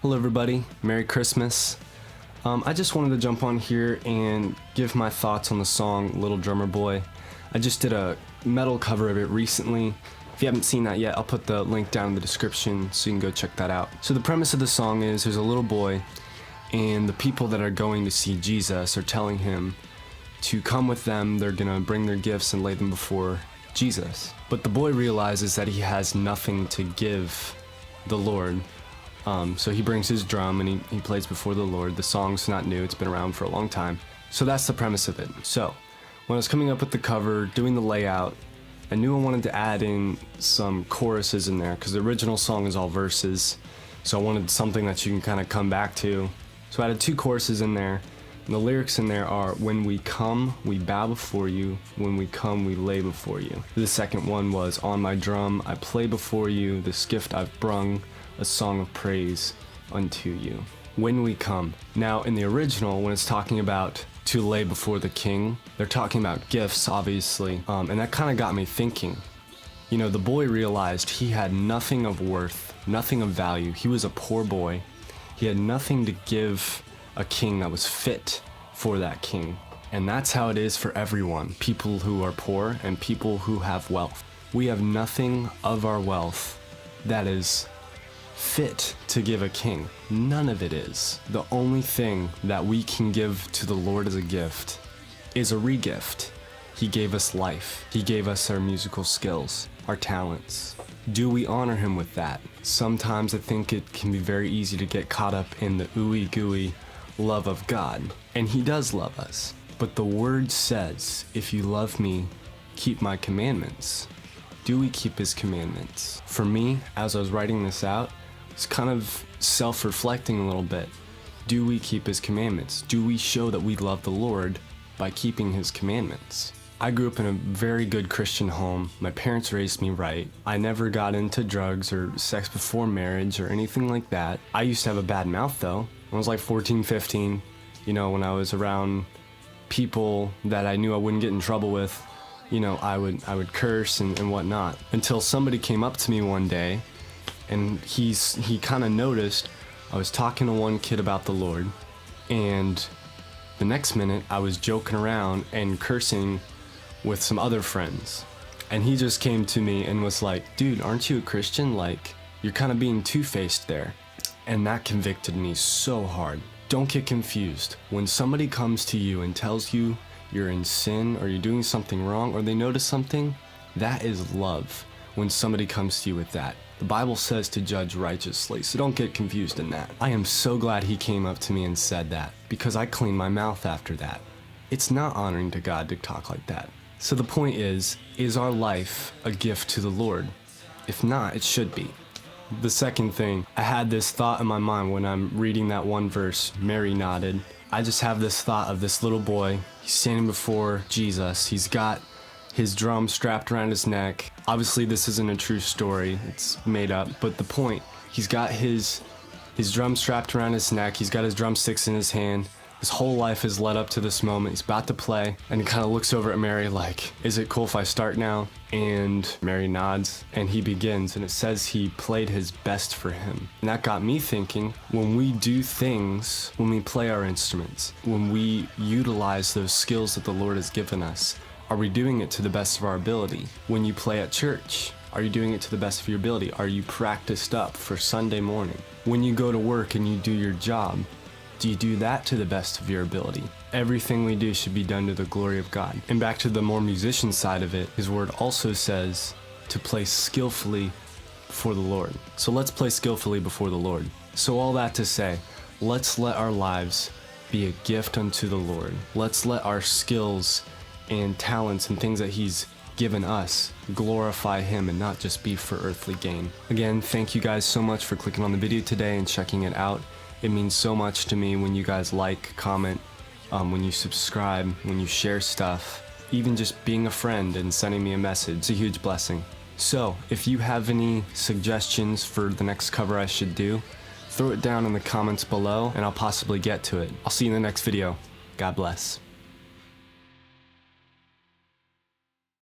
Hello everybody, Merry Christmas. I just wanted to jump on here and give my thoughts on the song Little Drummer Boy. I just did a metal cover of it recently. If you haven't seen that yet, I'll put the link down in the description so you can go check that out. So the premise of the song is there's a little boy and the people that are going to see Jesus are telling him to come with them. They're gonna bring their gifts and lay them before Jesus. But the boy realizes that he has nothing to give the Lord. So he brings his drum and he plays before the Lord. The song's not new, it's been around for a long time. So that's the premise of it. So when I was coming up with the cover, doing the layout, I knew I wanted to add in some choruses in there because the original song is all verses. So I wanted something that you can kind of come back to. So I added 2 choruses in there. And the lyrics in there are, when we come, we bow before you. When we come, we lay before you. The second one was, on my drum, I play before you. This gift I've brung, a song of praise unto you. When we come. Now in the original, when it's talking about to lay before the king, they're talking about gifts, obviously. And that kind of got me thinking. You know, the boy realized he had nothing of worth, nothing of value. He was a poor boy. He had nothing to give a king that was fit for that king. And that's how it is for everyone. People who are poor and people who have wealth. We have nothing of our wealth that is fit to give a king. None of it is. The only thing that we can give to the Lord as a gift is a re-gift. He gave us life. He gave us our musical skills, our talents. Do we honor him with that? Sometimes I think it can be very easy to get caught up in the ooey gooey love of God. And he does love us. But the word says, if you love me, keep my commandments. Do we keep his commandments? For me, as I was writing this out, it's kind of self-reflecting a little bit. Do we keep his commandments? Do we show that we love the Lord by keeping his commandments? I grew up in a very good Christian home. My parents raised me right. I never got into drugs or sex before marriage or anything like that. I used to have a bad mouth though. When I was like 14, 15, you know, when I was around people that I knew I wouldn't get in trouble with, you know, I would curse and whatnot. Until somebody came up to me one day and he kind of noticed I was talking to one kid about the Lord, and the next minute I was joking around and cursing with some other friends. And he just came to me and was like, dude, aren't you a Christian? Like, you're kind of being two-faced there. And that convicted me so hard. Don't get confused. When somebody comes to you and tells you you're in sin or you're doing something wrong or they notice something, that is love. When somebody comes to you with that. The Bible says to judge righteously, so don't get confused in that. I am so glad he came up to me and said that, because I cleaned my mouth after that. It's not honoring to God to talk like that. So the point is our life a gift to the Lord? If not, it should be. The second thing, I had this thought in my mind when I'm reading that one verse, Mary nodded. I just have this thought of this little boy. He's standing before Jesus. He's got his drum strapped around his neck. Obviously this isn't a true story, it's made up, but the point, he's got his drum strapped around his neck, he's got his drumsticks in his hand. His whole life has led up to this moment. He's about to play, and he kind of looks over at Mary like, is it cool if I start now? And Mary nods, and he begins, and it says he played his best for him. And that got me thinking, when we do things, when we play our instruments, when we utilize those skills that the Lord has given us, are we doing it to the best of our ability? When you play at church, are you doing it to the best of your ability? Are you practiced up for Sunday morning? When you go to work and you do your job, do you do that to the best of your ability? Everything we do should be done to the glory of God. And back to the more musician side of it, his word also says to play skillfully before the Lord. So let's play skillfully before the Lord. So all that to say, let's let our lives be a gift unto the Lord. Let's let our skills and talents and things that he's given us glorify him and not just be for earthly gain. Again, thank you guys so much for clicking on the video today and checking it out. It means so much to me when you guys like, comment, when you subscribe, when you share stuff, even just being a friend and sending me a message. It's a huge blessing. So if you have any suggestions for the next cover I should do, throw it down in the comments below and I'll possibly get to it. I'll see you in the next video. God bless.